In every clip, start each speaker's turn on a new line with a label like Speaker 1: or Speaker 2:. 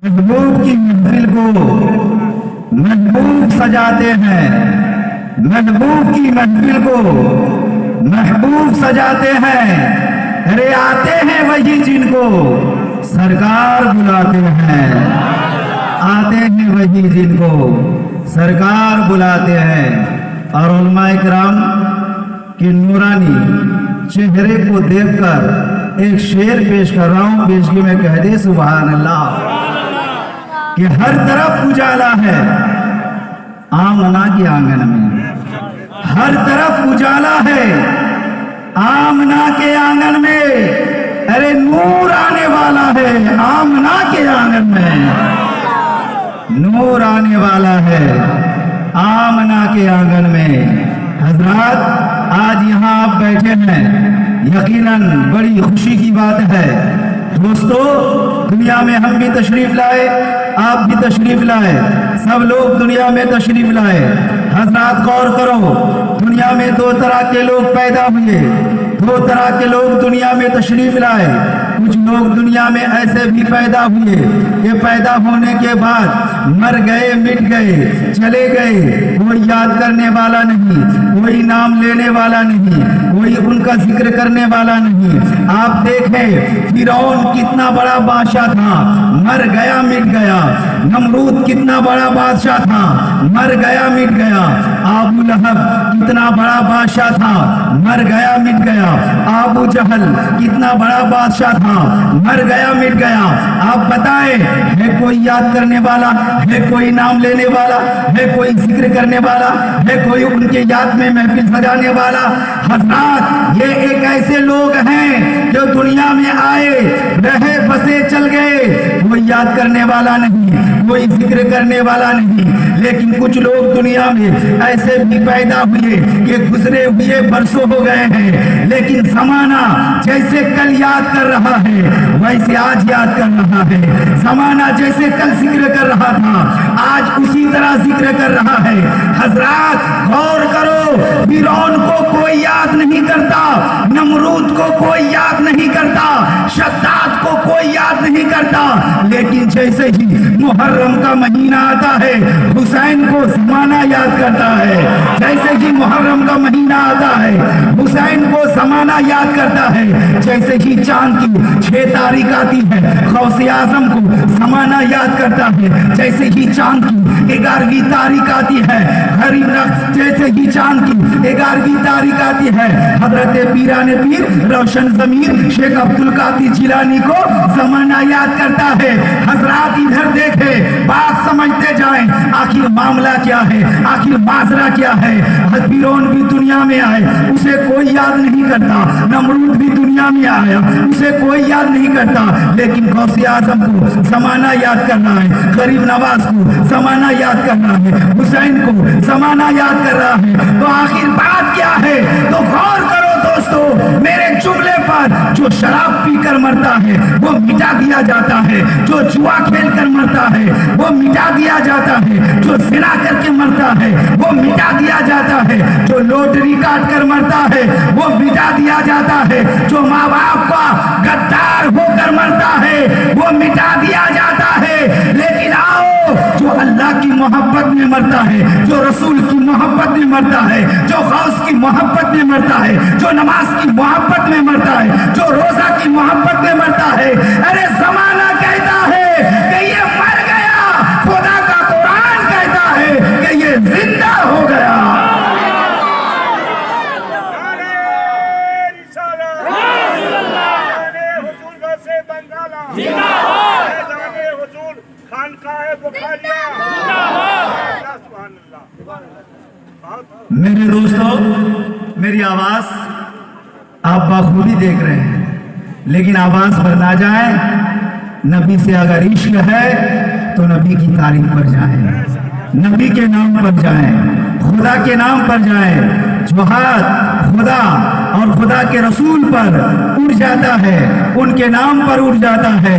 Speaker 1: محبوب کی محفل کو محبوب سجاتے ہیں، محبوب کی محفل کو محبوب سجاتے ہیں، ارے آتے ہیں وہی جن کو سرکار بلاتے ہیں، آتے ہیں وہی جن کو سرکار بلاتے ہیں۔ اور علماء کرام کے نورانی چہرے کو دیکھ کر ایک شعر پیش کر رہا ہوں، پیشگی میں کہہ دے سبحان اللہ، کہ ہر طرف اجالا ہے آمنہ کے آنگن میں، ہر طرف اجالا ہے آمنہ کے آنگن میں، ارے نور آنے والا ہے آمنہ کے آنگن میں، نور آنے والا ہے آمنہ کے آنگن میں۔ حضرات آج یہاں آپ بیٹھے ہیں، یقیناً بڑی خوشی کی بات ہے۔ دوستو دنیا میں ہم بھی تشریف لائے، آپ بھی تشریف لائے، سب لوگ دنیا میں تشریف لائے۔ حضرات غور کرو، دنیا میں دو طرح کے لوگ پیدا ہوئے، دو طرح کے لوگ دنیا میں تشریف لائے۔ کچھ لوگ دنیا میں ایسے بھی پیدا ہوئے کہ پیدا ہونے کے بعد مر گئے، مٹ گئے، چلے گئے، کوئی یاد کرنے والا نہیں، کوئی نام لینے والا نہیں، کوئی ان کا ذکر کرنے والا نہیں۔ آپ دیکھیں فرعون کتنا بڑا بادشاہ تھا، مر گیا مٹ گیا۔ نمرود کتنا بڑا بادشاہ تھا، مر گیا مٹ گیا۔ ابو لہب کتنا بڑا بادشاہ تھا، مر گیا مٹ گیا۔ ابو جہل کتنا بڑا بادشاہ تھا، مر گیا مٹ گیا۔ آپ بتائیں ہے کوئی یاد کرنے والا، ہے کوئی نام لینے والا، ہے کوئی ذکر کرنے والا، ہے کوئی ان کے یاد میں محفل سجانے والا؟ حضرات یہ ایک ایسے لوگ ہیں جو دنیا میں آئے، رہے بسے چل گئے، کوئی یاد کرنے والا نہیں، کوئی ذکر کرنے والا نہیں۔ لیکن کچھ لوگ دنیا میں ایسے بھی پیدا ہوئے کہ گزرے ہوئے برسوں ہو گئے ہیں، لیکن زمانہ جیسے کل یاد کر رہا ہے ویسے آج یاد کر رہا ہے۔ زمانہ جیسے کل ذکر کر رہا تھا آج اسی طرح ذکر کر رہا ہے۔ حضرات غور کرو، فرعون کو کوئی یاد نہیں کرتا، نمرود کو کوئی یاد نہیں کرتا، شداد کو کوئی یاد نہیں کرتا، لیکن جیسے ہی محرم کا مہینہ آتا ہے حسین کو زمانہ یاد کرتا ہے۔ جیسے ہی محرم کا مہینہ آتا ہے حسین کو زمانہ یاد کرتا ہے۔ جیسے ہی چاند کی 6 تاریخ آتی ہے غوث اعظم کو زمانہ یاد کرتا ہے۔ جیسے ہی چاند کی 11ویں تاریخ آتی ہے غریب رقص، جیسے ہی چاند کی 11ویں تاریخ آتی ہے حضرت پیران پیر روشن ضمیر شیخ عبدالقادر جیلانی کو زمانہ یاد کرتا ہے۔ حضرات ادھر دیکھیں، بات سمجھتے جائیں، آخر معاملہ کیا ہے، آخر ماجرا کیا ہے۔ فرعون بھی دنیا میں آئے، اسے کوئی یاد نہیں کرتا، نمرود بھی دنیا میں آیا، اسے کوئی یاد نہیں کرتا، لیکن غوث اعظم کو زمانہ یاد کرنا ہے، غریب نواز کو زمانہ یاد کرنا ہے، حسین کو زمانہ یاد کر رہا ہے۔ تو آخر بات کیا ہے؟ تو غور کرو دوستو، میرے جملے پر جو شراب پی کر مرتا ہے وہ مٹا دیا جاتا ہے، جو جوا کھیل کر مرتا ہے وہ مٹا دیا جاتا ہے، جو زنا کر کے مرتا ہے وہ مٹا دیا جاتا ہے، جو لوٹری کاٹ کر مرتا ہے وہ مٹا دیا جاتا ہے، جو ماں باپ کا غدار ہو کر مرتا ہے وہ مٹا دیا جاتا ہے۔ لیکن آؤ، جو اللہ کی محبت میں مرتا ہے، جو رسول کی محبت میں مرتا ہے، جو غوث کی محبت میں مرتا ہے، جو نماز کی محبت میں مرتا ہے، جو روزہ کی محبت میں مرتا ہے، ارے زمانہ کہتا ہے کہ یہ مر گیا، خدا کا قرآن کہتا ہے کہ یہ زندہ ہو گیا۔ میرے دوستو، میری آواز آپ بخوبی دیکھ رہے ہیں، لیکن آواز پر نہ جائیں۔ نبی سے اگر عشق ہے تو نبی کی تعریف پر جائیں، نبی کے نام پر جائیں، خدا کے نام پر جائیں۔ جو ہاتھ خدا اور خدا کے رسول پر اڑ جاتا ہے، ان کے نام پر اڑ جاتا ہے،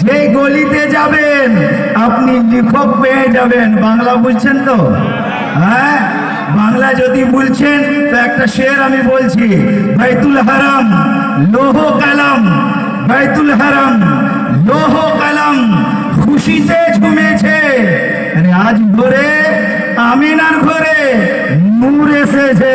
Speaker 1: যে গলিতে যাবেন আপনি লিখক পেয়ে যাবেন। বাংলা বুঝছেন তো? হ্যাঁ, বাংলা যদি বলছেন তো একটা শের আমি বলছি, বাইতুল হারাম লোহ কলম, বাইতুল হারাম লোহ কলম খুশিতে ঝুমেছে, আরে আজ ভোরে আমিনার ঘরে নূর এসেছে।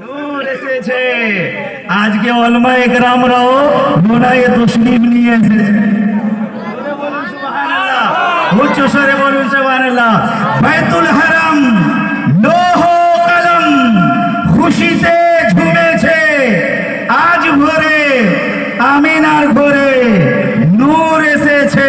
Speaker 1: নূর এসেছে। আজকে ওলামা একরাম রাও মোনায়ে তশরিফ নিয়ে এসেছে। বলুন সুবহানাল্লাহ, উচ্চ স্বরে বলুন সুবহানাল্লাহ। বাইতুল হারাম লোহ কলম খুশিতে ঝুমেছে, আজ ভোরে আমিনার ঘরে নূর এসেছে।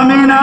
Speaker 1: আমিনা,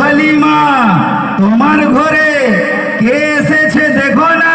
Speaker 1: হালিমা, তোমার ঘরে কে এসেছে দেখো না।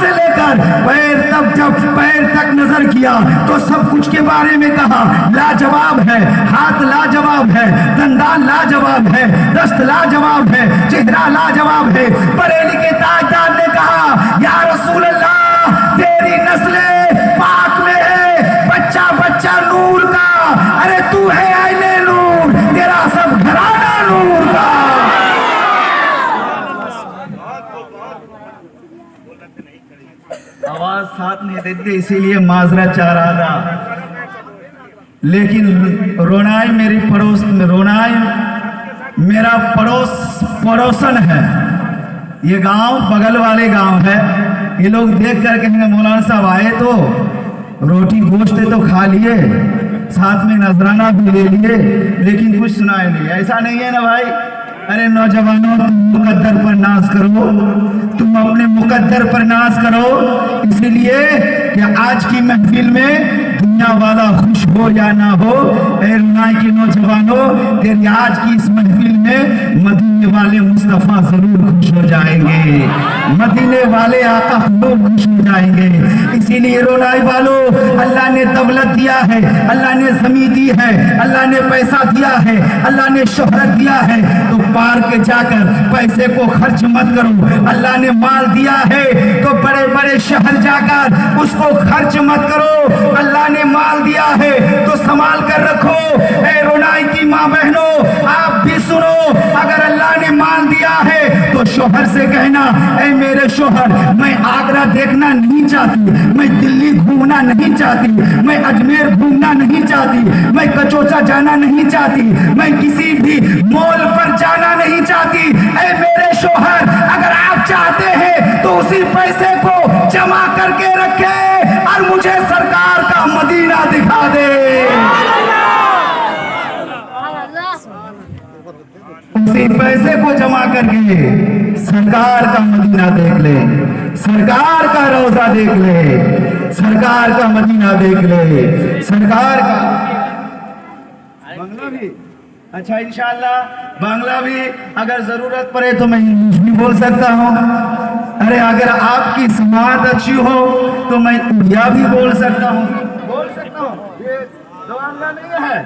Speaker 1: سے لے کر پیر تک، جب پیر تک نظر کیا تو سب کچھ کے بارے میں کہا لاجواب ہے، ہاتھ لاجواب ہے، دندان لاجواب ہے، دست لاجواب ہے، چہرہ لاجواب ہے۔ بریلی کے تاجدار نے کہا یا رسول اللہ تیری نسل پاک میں ہے، بچہ بچہ نور کا، ارے تو ہے عین نور، تیرا سب گھرانہ نور کا۔ آواز ساتھ نہیں دیتے اسی لیے معذرت چاہ رہا تھا، لیکن رونائی میری پڑوس، رونائی میرا پڑوسن ہے، یہ گاؤں بغل والے گاؤں ہے۔ یہ لوگ دیکھ کر کہیں گے مولانا صاحب آئے تو روٹی گوشت تو کھا لیے، ساتھ میں نذرانہ بھی لے لیے، لیکن کچھ سنائے نہیں۔ ایسا نہیں ہے نا بھائی؟ ارے نوجوانوں تم مقدر پر ناز کرو، تم اپنے مقدر پر ناز کرو، اسی لیے کہ آج کی محفل میں دنیا والا خوش ہو یا نہ ہو، اے رونائی کے نوجوانوں تیری آج کی اس محفل میں مدینے والے مصطفیٰ ضرور خوش ہو جائیں گے، مدینے والے آقا خوب خوش ہو جائیں گے۔ اسی لیے رونائی والوں اللہ نے دولت دیا ہے، اللہ نے زمین دی ہے، اللہ نے پیسہ دیا ہے، اللہ نے شہرت دیا ہے، تو پار کے جا کر پیسے کو خرچ مت کرو۔ اللہ نے مال دیا ہے تو بڑے بڑے شہر جا کر اس کو خرچ مت کرو۔ اللہ نے مال دیا ہے تو سنبھال کر رکھو۔ اے رونائی کی ماں بہنوں آپ بھی سنو، اگر اللہ نے مال دیا ہے تو شوہر سے کہنا اے میرے شوہر میں آگرہ دیکھنا نہیں چاہتی، میں دلی گھومنا نہیں چاہتی، میں اجمیر گھومنا نہیں چاہتی، میں کچوچا جانا نہیں چاہتی، میں کسی بھی مال پر جانا نہیں چاہتی۔ اے میرے شوہر اگر آپ چاہتے ہیں تو اسی پیسے کو جمع کر کے رکھے اور مجھے سرکار کا مدینہ دکھا دے۔ اسی پیسے کو جمع کر کے سرکار کا مدینہ دیکھ لے، سرکار کا روضہ دیکھ لے، سرکار کا مدینہ دیکھ لے، سرکار کا بنگلہ بھی۔ اچھا انشاءاللہ بنگلہ بھی اگر ضرورت پڑے تو میں انگلش بھی بول سکتا ہوں، ارے اگر آپ کی سماعت اچھی ہو تو میں اردو بھی بول سکتا ہوں، یہ دو بنگلہ نہیں ہے،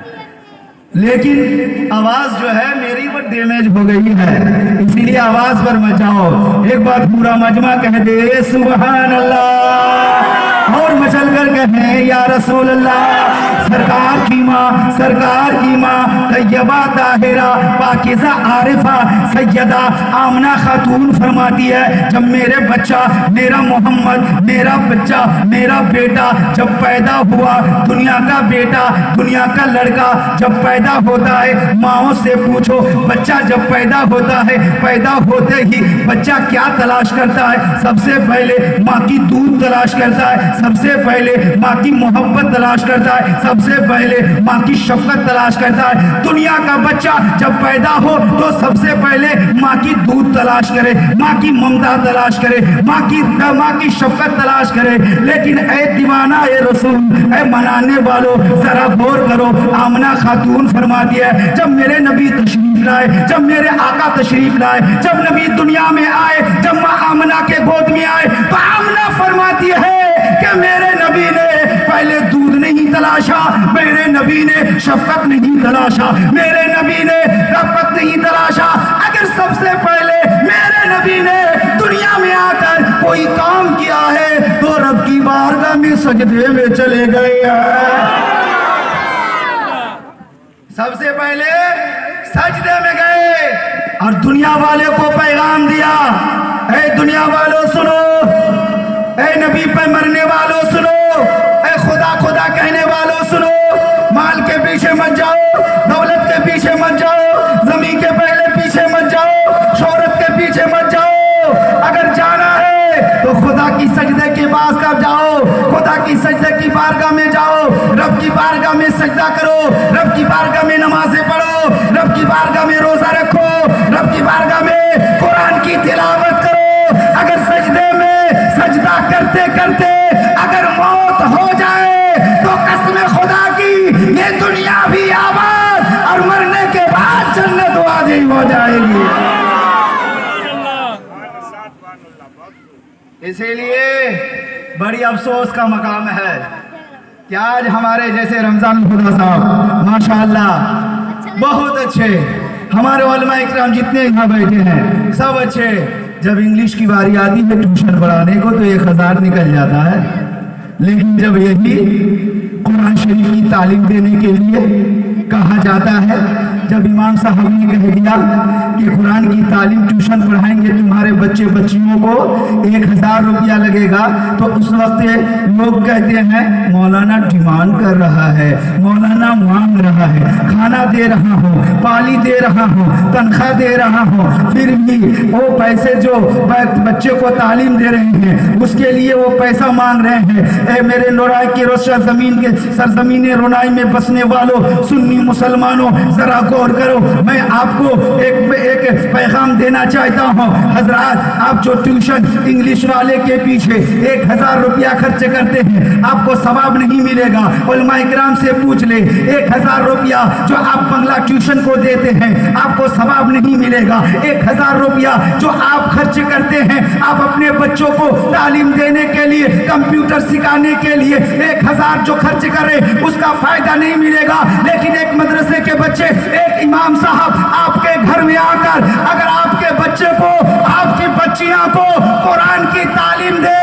Speaker 1: لیکن آواز جو ہے میری وہ ڈیمیج ہو گئی ہے، اسی لیے آواز پر مت جاؤ۔ ایک بار پورا مجمع کہہ دے سبحان اللہ، اور مچل کر کہیں یا رسول اللہ۔ سرکار کی ماں، سرکار کی ماں طیبہ طاہرہ پاکیزہ عارفہ سیدہ آمنہ خاتون فرماتی ہے جب میرے بچہ، میرا محمد، میرا بچہ، میرا بیٹا جب پیدا ہوا، دنیا کا بیٹا، دنیا کا لڑکا جب پیدا ہوتا ہے، ماؤں سے پوچھو بچہ جب پیدا ہوتا ہے، پیدا ہوتے ہی بچہ کیا تلاش کرتا ہے؟ سب سے پہلے ماں کی دودھ تلاش کرتا ہے، سب سے پہلے ماں کی محبت تلاش کرتا ہے، سب سے پہلے ماں کی شفقت تلاش کرتا ہے۔ دنیا کا بچہ جب پیدا ہو تو سب سے پہلے ماں کی دودھ تلاش کرے، ماں کی ممتا تلاش کرے، ماں کی شفقت تلاش کرے۔ لیکن اے دیوانہ اے رسول، اے منانے والوں ذرا غور کرو، آمنہ خاتون فرماتی ہے جب میرے نبی تشریف لائے، جب میرے آقا تشریف لائے، جب نبی دنیا میں آئے، جب ماں آمنہ کے گود میں آئے تو آمنہ فرماتی ہے کہ میرے نبی نے پہلے دودھ نہیں تلاشا، میرے نبی نے شفقت نہیں تلاشا، میرے نبی نے رحمت نہیں تلاشا، اگر سب سے پہلے میرے نبی نے دنیا میں آ کر کوئی کام کیا ہے تو رب کی بارگاہ میں سجدے میں چلے گئے ہیں، سب سے پہلے سجدے میں گئے اور دنیا والے کو پیغام دیا، اے دنیا والوں سنو، اے نبی پہ مرنے والوں سنو، اے خدا خدا کہنے والوں سنو، مال کے پیچھے مت جاؤ، دولت کے پیچھے مت جاؤ، زمین کے پہلے پیچھے مت جاؤ، شہرت کے پیچھے مت جاؤ، اگر جانا ہے تو خدا کی سجدے کے پاس کب جاؤ، خدا کی سجدے کی بارگاہ میں جاؤ، رب کی بارگاہ میں سجدہ کرو، رب کی بارگاہ میں نمازیں پڑھو، رب کی بارگاہ میں روزہ رکھو، رب کی بارگاہ میں قرآن کی تلاوت کرو۔ اگر سجدے میں سجدہ کرتے کرتے اگر موت ہو جائے تو قسم خدا کی یہ دنیا بھی آباد اور مرنے کے بعد جنت واجب ہو جائے گی۔ اسی لیے بڑی افسوس کا مقام ہے کہ آج ہمارے جیسے رمضان الہدیٰ صاحب ماشاءاللہ بہت اچھے، ہمارے علماء اکرام جتنے یہاں بیٹھے ہیں سب اچھے، جب انگلش کی باری آتی ہے ٹیوشن پڑھانے کو تو 1000 نکل جاتا ہے، لیکن جب یہی قرآن شریف کی تعلیم دینے کے لیے کہا جاتا ہے، جب امام صاحب نے کہہ دیا کہ قرآن کی تعلیم ٹیوشن پڑھائیں گے تمہارے بچے بچیوں کو 1000 روپیہ لگے گا، تو اس وقت لوگ کہتے ہیں مولانا ڈیمانڈ کر رہا ہے، مولانا مانگ رہا ہے، کھانا دے رہا ہوں، پالی دے رہا ہوں، تنخواہ دے رہا ہوں، پھر بھی وہ پیسے جو بچے کو تعلیم دے رہے ہیں اس کے لیے وہ پیسہ مانگ رہے ہیں۔ اے میرے نورائے کی سرزمین رونائی میں بسنے والوں سنی مسلمانوں، ذرا غور کرو، میں آپ کو ایک پیغام دینا چاہتا ہوں۔ حضرات، آپ جو ٹیوشن انگلش والے کے پیچھے 1000 روپیہ خرچ کرتے ہیں آپ کو ثواب نہیں ملے گا۔ علماء اکرام سے پوچھ لے، 1000 روپیہ جو آپ بنگلہ ٹیوشن کو دیتے ہیں آپ کو ثواب نہیں ملے گا۔ 1000 روپیہ جو آپ خرچ کرتے ہیں آپ اپنے بچوں کو تعلیم دینے کے لیے، کمپیوٹر سکھانے کے لیے 1000 جو خرچ کرے اس کا فائدہ نہیں ملے گا۔ لیکن ایک مدرسے کے بچے، ایک امام صاحب آپ کے گھر میں آ کر اگر آپ کے بچے کو، آپ کی بچیاں کو قرآن کی تعلیم دے،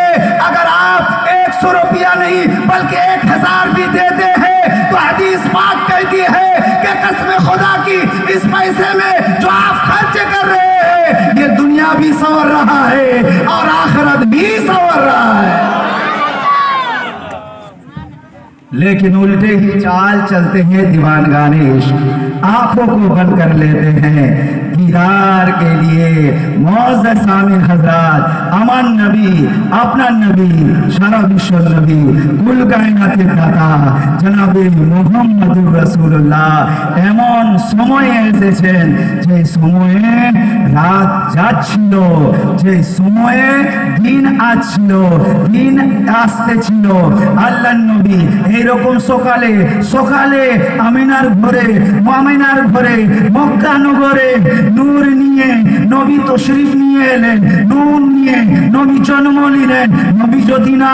Speaker 1: اگر آپ 100 روپیہ نہیں بلکہ 1000 بھی دیتے ہیں تو حدیث پاک کہتی ہے کہ قسم خدا کی اس پیسے میں جو آپ خرچ کر رہے ہیں یہ دنیا بھی سنور رہا ہے اور آخرت بھی سنور رہا ہے۔ لیکن الٹے ہی چال چلتے ہیں دیوانگانے عشق، آنکھوں کو بند کر لیتے ہیں دیدار کے لیے۔ معزز سامعین حضرات، امان نبی، اپنا نبی، সারা বিশ্ব নবী, কুল কায়নাতের দাতা জনাবে মুহাম্মদুর রাসূলুল্লাহ এমন সময়ে এসেছেন যে সময়ে রাত যাচ্ছিল, যে সময়ে দিন আসছিল, দিন আসতেছিল। আল্লাহর নবী এইরকম সকালে সকালে আমিনার ঘরে মক্কা নগরে নূর নিয়ে নবী তশরিফ নিয়ে এলেন, নূর নিয়ে নবী জন্ম নিলেন। নবী যদি না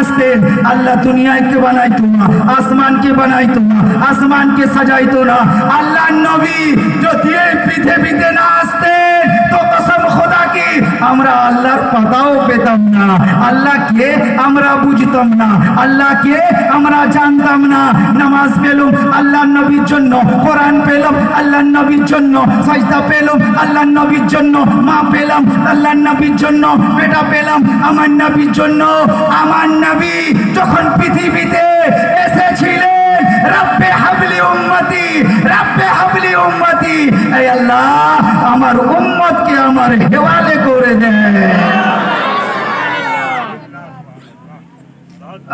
Speaker 1: আসতেন আল্লাহ দুনিয়াকে বানাইতো না, আসমানকে বানাইতো না, আসমানকে সাজাইতো না। আল্লাহর নবী যদি এই পৃথিবীতে না আসতেন তো কসম খোদা কি আমরা আল্লাহর পাতাও পেতাম না, আল্লাহকে আমরা বুঝতাম না, আল্লাহকে আমরা জানতাম না। নামাজ পেলাম আল্লাহর নবীর জন্য, কোরআন পেলাম আল্লাহর নবীর জন্য, সাজদা পেলাম আল্লাহর নবীর জন্য, মা পেলাম আল্লাহর নবীর জন্য, বেটা পেলাম আমার নবীর জন্য। আমার নবী যখন পৃথিবীতে এসেছিলেন রব্বে হাবলি উম্মতি, রব্বে হাবলি উম্মতি, ey আল্লাহ আমার উম্মতকে আমার হেওয়ালে করে দেন।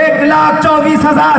Speaker 1: 1,24,000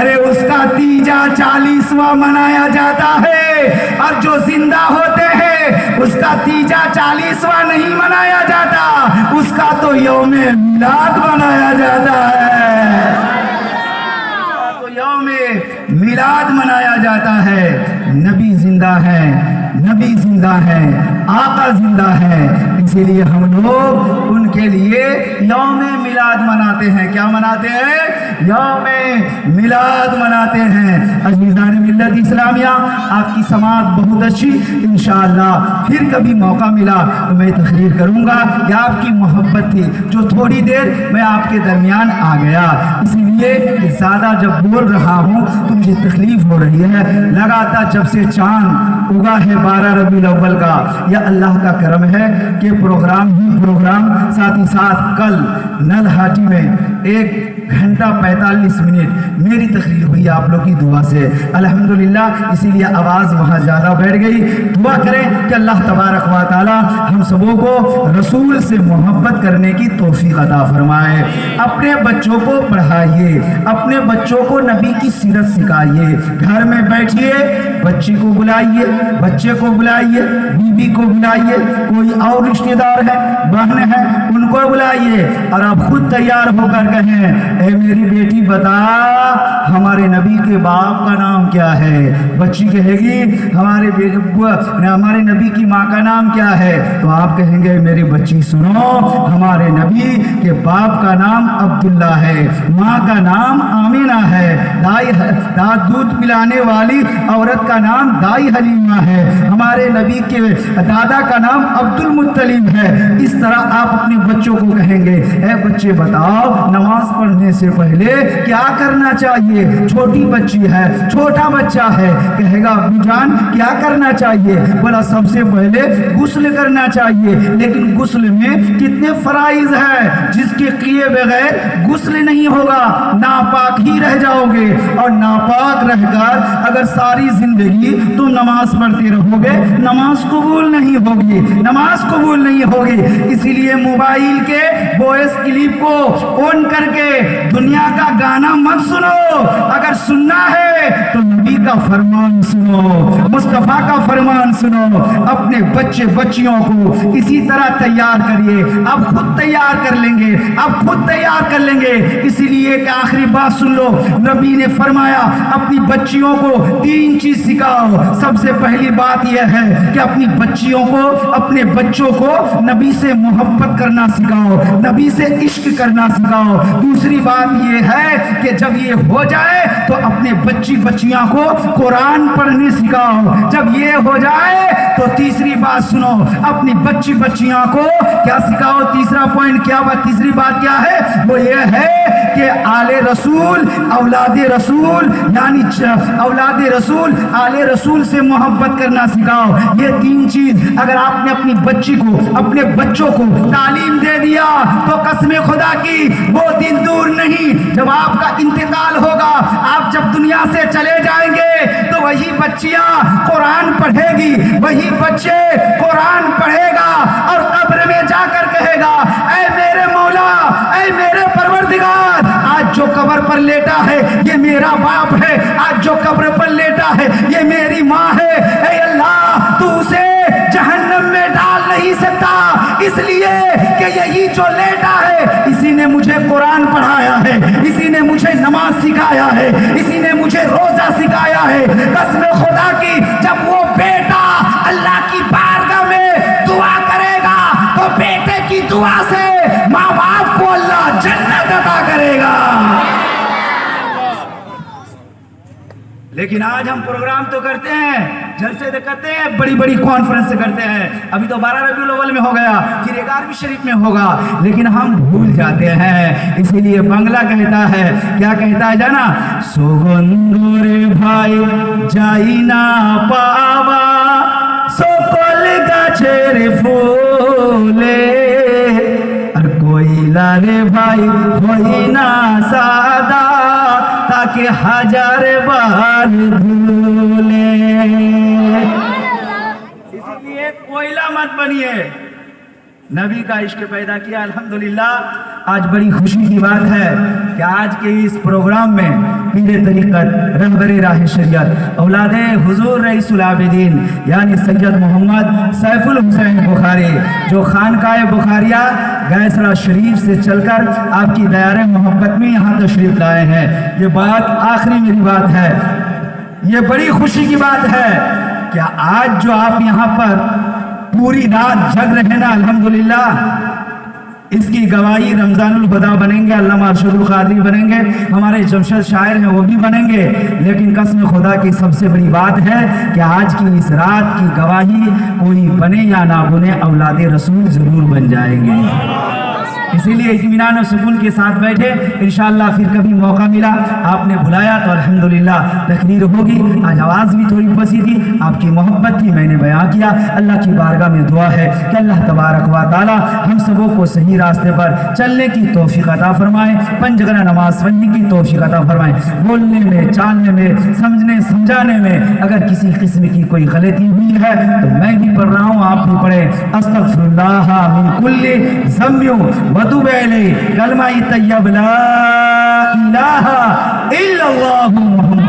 Speaker 1: ارے اس کا تیجا 40واں منایا جاتا ہے، اور جو زندہ ہوتے ہیں اس کا تیجا 40واں نہیں منایا جاتا، اس کا تو یوم میلاد منایا جاتا ہے، تو یوم میلاد منایا جاتا ہے۔ نبی زندہ ہے، نبی زندہ ہے، آقا زندہ ہے، اسی لیے ہم لوگ ان کے لیے یوم میلاد مناتے ہیں۔ کیا مناتے ہیں؟ یوم میلاد مناتے ہیں۔ عزیزان ملت اسلامیہ، آپ کی سماعت بہت اچھی، انشاءاللہ پھر کبھی موقع ملا تو میں تقریر کروں گا۔ یہ آپ کی محبت تھی جو تھوڑی دیر میں آپ کے درمیان آ گیا، اسی لیے زیادہ جب بول رہا ہوں تو مجھے تکلیف ہو رہی ہے۔ لگاتار جب سے چاند اگا ہے 12 ربیع الاول کا، یا اللہ کا کرم ہے کہ پروگرام ہی پروگرام، ساتھ ہی ساتھ کل نل ہاٹی میں 1 گھنٹہ 45 منٹ میری تقریر ہوئی آپ لوگ کی دعا سے، الحمدللہ، اسی لیے آواز وہاں زیادہ بیٹھ گئی۔ دعا کریں کہ اللہ تبارک و تعالی ہم سبوں کو رسول سے محبت کرنے کی توفیق عطا فرمائے۔ اپنے بچوں کو پڑھائیے، اپنے بچوں کو نبی کی سیرت سکھائیے، گھر میں بیٹھیے، بچی کو بلائیے، بچے کو بلائیے، بیوی کو بلائیے، کوئی اور رشتہ دار ہے، بہن ہے، ان کو بلائیے، اور آپ خود تیار ہو کر کہیں اے میری بیٹی بتا ہمارے نبی کے باپ کا نام کیا ہے؟ بچی کہے گی ہمارے نبی کی ماں کا نام کیا ہے؟ تو آپ کہیں گے میری بچی سنو، ہمارے نبی کے باپ کا نام عبداللہ ہے، ماں کا نام آمینہ ہے، دودھ پلانے والی عورت کا نام دائی حلیمہ ہے، ہمارے نبی کے دادا کا نام عبد المطلب ہے۔ اس طرح آپ اپنے بچوں کو کہیں گے اے بچے بتاؤ نماز پڑھنے سے پہلے کیا کرنا چاہیے؟ چھوٹی بچی ہے، چھوٹا بچہ ہے، کہے گا ابو جان کیا کرنا چاہیے؟ بولا سب سے پہلے غسل کرنا چاہیے، لیکن غسل میں کتنے فرائض ہیں جس کے کیے بغیر غسل نہیں ہوگا، ناپاک ہی رہ جاؤ گے، اور ناپاک رہ کر اگر ساری زندگی تم نماز پڑھتے رہو گے نماز قبول نہیں ہوگی، نماز قبول نہیں ہوگی۔ اسی لیے موبائل کے وائس کلپ کو آن کر کے دنیا کا گانا مت سنو، اگر سننا ہے تو نبی کا فرمان سنو، مصطفیٰ کا فرمان سنو۔ اپنے بچے بچیوں کو اسی طرح تیار کریے، آپ خود تیار کر لیں گے، آپ خود تیار کر لیں گے۔ اسی لیے کہ آخری بات سن لو، نبی نے فرمایا اپنی بچیوں کو 3 چیز سکھاؤ۔ سب سے پہلی بات یہ ہے کہ اپنی بچیوں کو، اپنے بچوں کو نبی سے محبت کرنا سکھاؤ، نبی سے عشق کرنا سکھاؤ۔ دوسری بات یہ ہے کہ جب یہ ہو جائے تو اپنے بچیاں کو قرآن پڑھنے سکھاؤ۔ جب یہ ہو جائے تو تیسری بات سنو، اپنی بچیاں کو کیا سکھاؤ؟ تیسرا پوائنٹ کیا بات، تیسری بات کیا ہے؟ وہ یہ ہے کہ آل رسول، اولاد رسول، یعنی اولاد رسول، آل رسول سے محبت کرنا سکھاؤ۔ یہ 3 چیز اگر آپ نے اپنی بچی کو، اپنے بچوں کو تعلیم دے دیا تو قسم خدا کی وہ دن دور نہیں، جب آپ کا انتقال ہوگا، آپ جب دنیا سے چلے جائیں گے تو وہی بچیاں قرآن پڑھے گی، وہی بچے قرآن پڑھے گا، اور قبر میں جا کر کہے گا اے میرے مولا، اے میرے پروردگار، آج جو قبر پر لیٹا ہے یہ میرا باپ ہے، آج جو قبر پر لیٹا ہے یہ میری ماں ہے، اے اللہ تو اسے جہنم میں ڈال نہیں سکتا، اس لیے کہ یہی جو لیٹا ہے اسی نے مجھے قرآن پڑھایا ہے، اسی نے مجھے نماز سکھایا ہے، اسی نے مجھے روزہ سکھایا ہے۔ قسم خدا کی جب وہ بیٹا اللہ کی بارگاہ میں دعا کرے گا تو بیٹے کی دعا سے ماں باپ کو اللہ جنت عطا کرے گا۔ لیکن آج ہم پروگرام تو کرتے ہیں، جلسے تو کرتے ہیں، بڑی بڑی کانفرنس کرتے ہیں، ابھی تو 12 ربیع الاول میں ہو گیا، پھر 11ویں شریف میں ہوگا، لیکن ہم بھول جاتے ہیں۔ اسی لیے بنگلہ کہتا ہے، کیا کہتا ہے جانا؟ سوگندورے بھائی جائی نہ پاوا سکل گاچھر پھولے، اور کوئی لارے بھائی ہوئی نہ سادہ تاکہ 1000 بار دھولے۔ اسی لیے کوئلہ مت بنیے، نبی کا عشق پیدا کیا۔ الحمدللہ آج بڑی خوشی کی بات ہے کہ آج کے اس پروگرام میں پیر طریقت رہبر راہ شریعت اولاد حضور رئیس العابدین یعنی سید محمد سیف الحسین بخاری جو خانقاہ بخاریہ گیسرا شریف سے چل کر آپ کی دیار محبت میں یہاں تشریف لائے ہیں. یہ بات آخری میری بات ہے, یہ بڑی خوشی کی بات ہے کہ آج جو آپ یہاں پر پوری رات جگ رہے نا, الحمدللہ اس کی گواہی رمضان الہدیٰ بنیں گے, علامہ ارشد القادری بنیں گے, ہمارے جمشید شاعر ہیں وہ بھی بنیں گے, لیکن قسم خدا کی سب سے بڑی بات ہے کہ آج کی اس رات کی گواہی کوئی بنے یا نہ بنے اولاد رسول ضرور بن جائیں گے. اسی لیے اطمینان و سکون کے ساتھ بیٹھے, انشاءاللہ پھر کبھی موقع ملا آپ نے بلایا تو الحمدللہ تقریر ہوگی. آج آواز بھی تھوڑی پھنسی تھی, آپ کی محبت تھی, میں نے بیان کیا. اللہ کی بارگاہ میں دعا ہے کہ اللہ تبارک و تعالی ہم سبوں کو صحیح راستے پر چلنے کی توفیق عطا فرمائے, پنج وقت نماز پڑھنے کی توفیق عطا فرمائے. بولنے میں, چالنے میں, سمجھنے سمجھانے میں اگر کسی قسم کی کوئی غلطی ہوئی ہے تو میں بھی پڑھ رہا ہوں, آپ بھی پڑھیں. استغفر اللہ من کل ذنب وتوب الیہ, کلمہ طیب لا الہ الا اللہ محمد